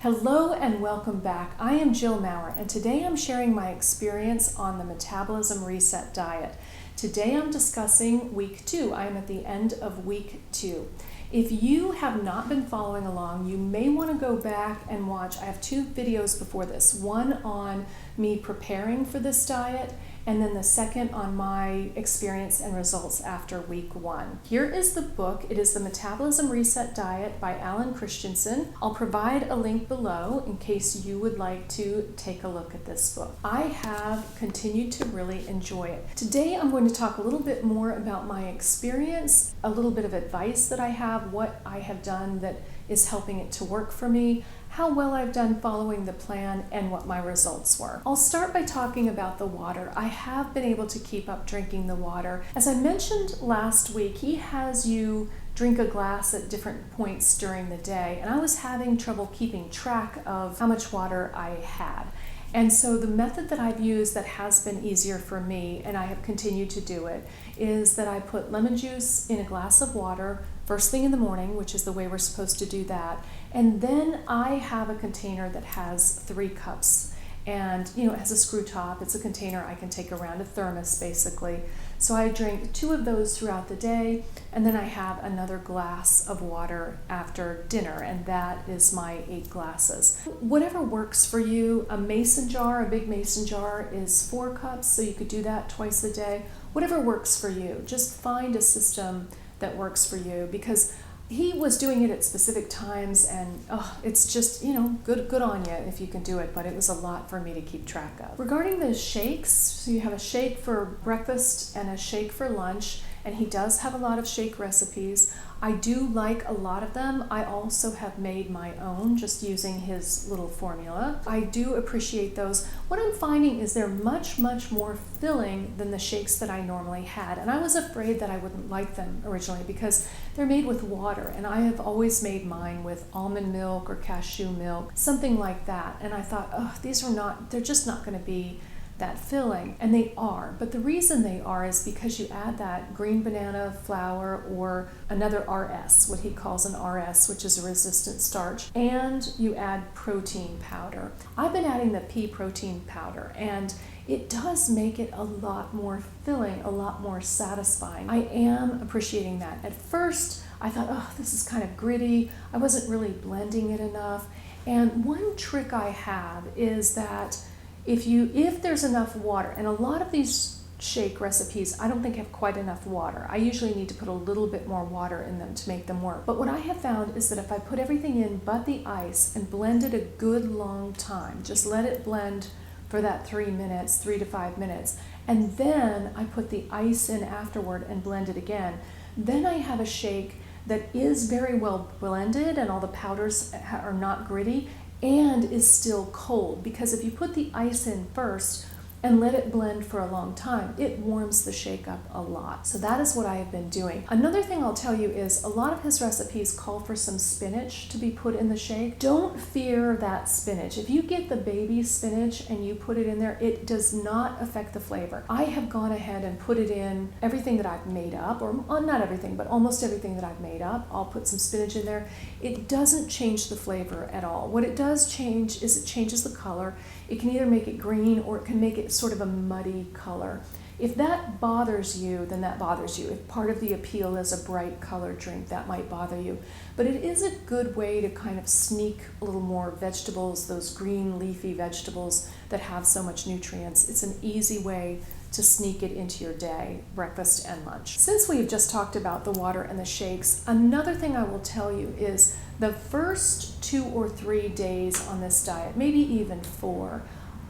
Hello and welcome back. I am Jill Maurer, and today I'm sharing my experience on the Metabolism Reset Diet. Today I'm discussing week 2. I am at the end of week 2. If you have not been following along, you may want to go back and watch. I have 2 videos before this, one on me preparing for this diet, and then the second on my experience and results after week 1. Here is the book. It is the Metabolism Reset Diet by Alan Christensen. I'll provide a link below in case you would like to take a look at this book. I have continued to really enjoy it. Today I'm going to talk a little bit more about my experience, a little bit of advice that I have, what I have done that is helping it to work for me, how well I've done following the plan, and what my results were. I'll start by talking about the water. I have been able to keep up drinking the water. As I mentioned last week, he has you drink a glass at different points during the day, and I was having trouble keeping track of how much water I had. And so the method that I've used that has been easier for me, and I have continued to do it, is that I put lemon juice in a glass of water first thing in the morning, which is the way we're supposed to do that. And then I have a container that has 3 cups. And it has a screw top. It's a container I can take around, a thermos basically. So I drink 2 of those throughout the day, and then I have another glass of water after dinner, and that is my 8 glasses. Whatever works for you. A mason jar, a big mason jar, is 4 cups, so you could do that twice a day. Whatever works for you. Just find a system that works for you, because he was doing it at specific times, and it's just, good on you if you can do it, but it was a lot for me to keep track of. Regarding the shakes, so you have a shake for breakfast and a shake for lunch, and he does have a lot of shake recipes. I do like a lot of them. I also have made my own just using his little formula. I do appreciate those. What I'm finding is they're much, much more filling than the shakes that I normally had. And I was afraid that I wouldn't like them originally because they're made with water. And I have always made mine with almond milk or cashew milk, something like that. And I thought, they're just not going to be that filling, and they are. But the reason they are is because you add that green banana flour or another RS, what he calls an RS, which is a resistant starch, and you add protein powder. I've been adding the pea protein powder, and it does make it a lot more filling, a lot more satisfying. I am appreciating that. At first, I thought, this is kind of gritty. I wasn't really blending it enough. And one trick I have is that if there's enough water, and a lot of these shake recipes I don't think have quite enough water. I usually need to put a little bit more water in them to make them work. But what I have found is that if I put everything in but the ice and blend it a good long time, just let it blend for that 3 to 5 minutes, and then I put the ice in afterward and blend it again, then I have a shake that is very well blended and all the powders are not gritty, and is still cold, because if you put the ice in first and let it blend for a long time, it warms the shake up a lot. So that is what I have been doing. Another thing I'll tell you is a lot of his recipes call for some spinach to be put in the shake. Don't fear that spinach. If you get the baby spinach and you put it in there, it does not affect the flavor. I have gone ahead and put it in everything that I've made up, or not everything, but almost everything that I've made up. I'll put some spinach in there. It doesn't change the flavor at all. What it does change is it changes the color. It can either make it green or it can make it sort of a muddy color. If that bothers you, then that bothers you. If part of the appeal is a bright colored drink, that might bother you. But it is a good way to kind of sneak a little more vegetables, those green leafy vegetables that have so much nutrients. It's an easy way to sneak it into your day, breakfast and lunch. Since we've just talked about the water and the shakes, another thing I will tell you is the first 2 or 3 days on this diet, maybe even 4,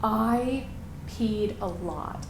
I peed a lot.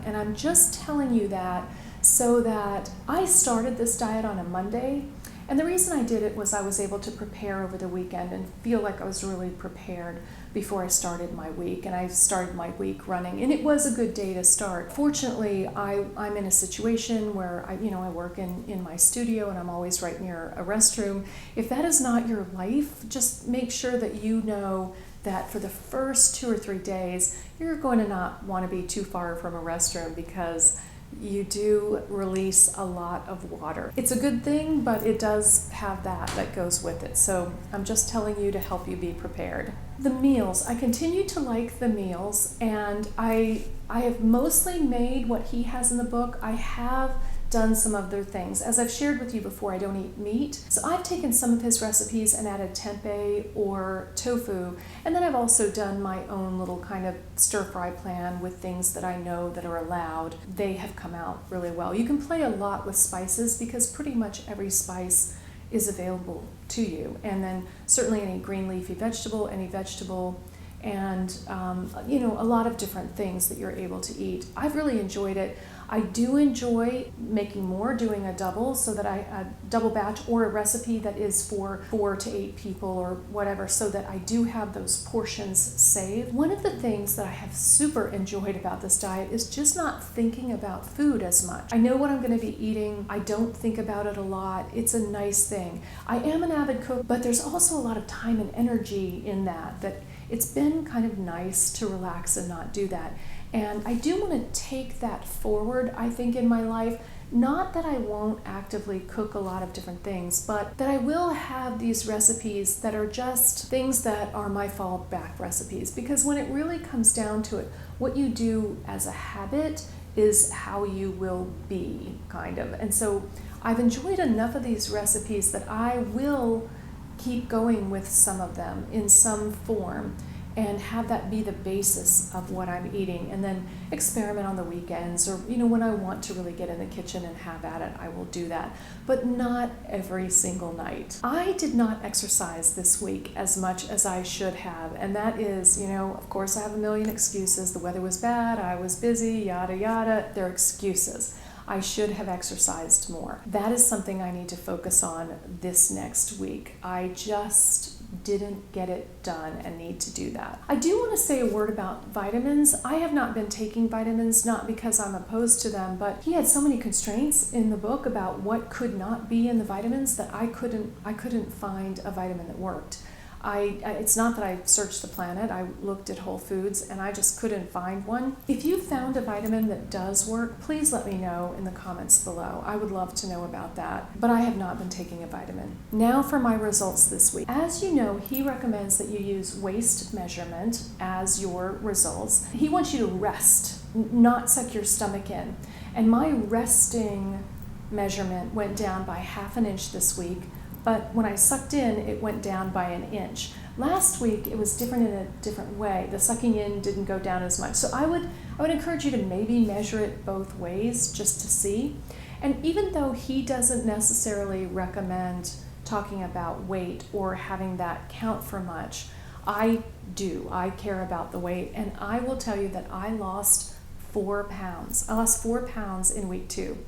And I'm just telling you that so that I started this diet on a Monday. And the reason I did it was I was able to prepare over the weekend and feel like I was really prepared before I started my week. And I started my week running, and it was a good day to start. Fortunately, I'm in a situation where I work in my studio, and I'm always right near a restroom. If that is not your life, just make sure that you know that for the first 2 or 3 days, you're going to not want to be too far from a restroom, because you do release a lot of water. It's a good thing, but it does have that goes with it. So I'm just telling you to help you be prepared. The meals, I continue to like the meals, and I have mostly made what he has in the book. I have done some other things. As I've shared with you before, I don't eat meat. So I've taken some of his recipes and added tempeh or tofu, and then I've also done my own little kind of stir-fry plan with things that I know that are allowed. They have come out really well. You can play a lot with spices because pretty much every spice is available to you. And then certainly any green leafy vegetable, any vegetable, and a lot of different things that you're able to eat. I've really enjoyed it. I do enjoy making more, doing a double, so that a double batch or a recipe that is for 4 to 8 people or whatever, so that I do have those portions saved. One of the things that I have super enjoyed about this diet is just not thinking about food as much. I know what I'm going to be eating. I don't think about it a lot. It's a nice thing. I am an avid cook, but there's also a lot of time and energy in that it's been kind of nice to relax and not do that. And I do want to take that forward, I think, in my life. Not that I won't actively cook a lot of different things, but that I will have these recipes that are just things that are my fallback recipes. Because when it really comes down to it, what you do as a habit is how you will be, kind of. And so I've enjoyed enough of these recipes that I will keep going with some of them in some form and have that be the basis of what I'm eating, and then experiment on the weekends, or when I want to really get in the kitchen and have at it, I will do that, but not every single night. I did not exercise this week as much as I should have, and that is, of course I have a million excuses. The weather was bad, I was busy, yada yada. They're excuses. I should have exercised more. That is something I need to focus on this next week. I just didn't get it done and need to do that. I do want to say a word about vitamins. I have not been taking vitamins, not because I'm opposed to them, but he had so many constraints in the book about what could not be in the vitamins that I couldn't find a vitamin that worked. It's not that I searched the planet. I looked at Whole Foods and I just couldn't find one. If you found a vitamin that does work, please let me know in the comments below. I would love to know about that. But I have not been taking a vitamin. Now for my results this week. As you know, he recommends that you use waist measurement as your results. He wants you to rest, not suck your stomach in. And my resting measurement went down by 1/2 inch this week. But when I sucked in, it went down by 1 inch. Last week, it was different in a different way. The sucking in didn't go down as much. So I would encourage you to maybe measure it both ways just to see. And even though he doesn't necessarily recommend talking about weight or having that count for much, I do. I care about the weight. And I will tell you that I lost 4 pounds. I lost 4 pounds in week 2.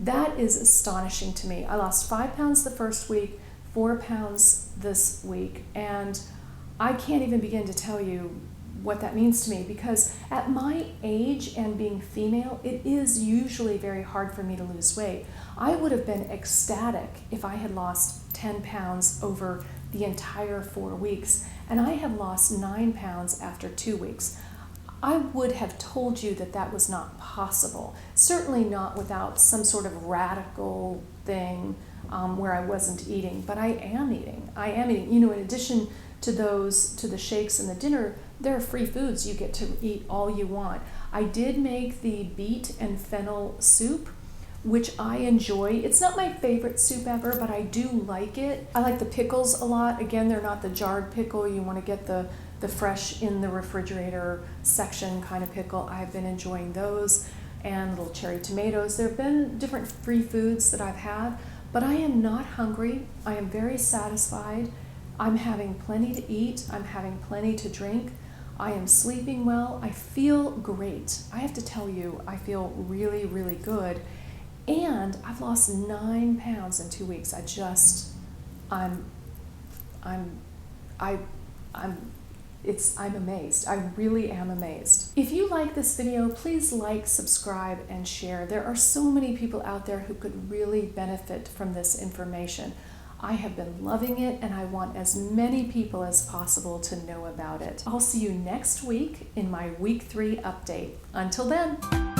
That is astonishing to me. I lost 5 pounds the first week, 4 pounds this week, and I can't even begin to tell you what that means to me, because at my age and being female, it is usually very hard for me to lose weight. I would have been ecstatic if I had lost 10 pounds over the entire 4 weeks, and I have lost 9 pounds after 2 weeks. I would have told you that that was not possible. Certainly not without some sort of radical thing where I wasn't eating, but I am eating. In addition to the shakes and the dinner, there are free foods. You get to eat all you want. I did make the beet and fennel soup, which I enjoy. It's not my favorite soup ever, but I do like it. I like the pickles a lot. Again, they're not the jarred pickle. You want to get the fresh in the refrigerator section kind of pickle. I've been enjoying those, and little cherry tomatoes. There have been different free foods that I've had, but I am not hungry. I am very satisfied. I'm having plenty to eat. I'm having plenty to drink. I am sleeping well. I feel great. I have to tell you, I feel really, really good. And I've lost 9 pounds in 2 weeks. I'm amazed. I really am amazed. If you like this video, please like, subscribe, and share. There are so many people out there who could really benefit from this information. I have been loving it, and I want as many people as possible to know about it. I'll see you next week in my week 3 update. Until then.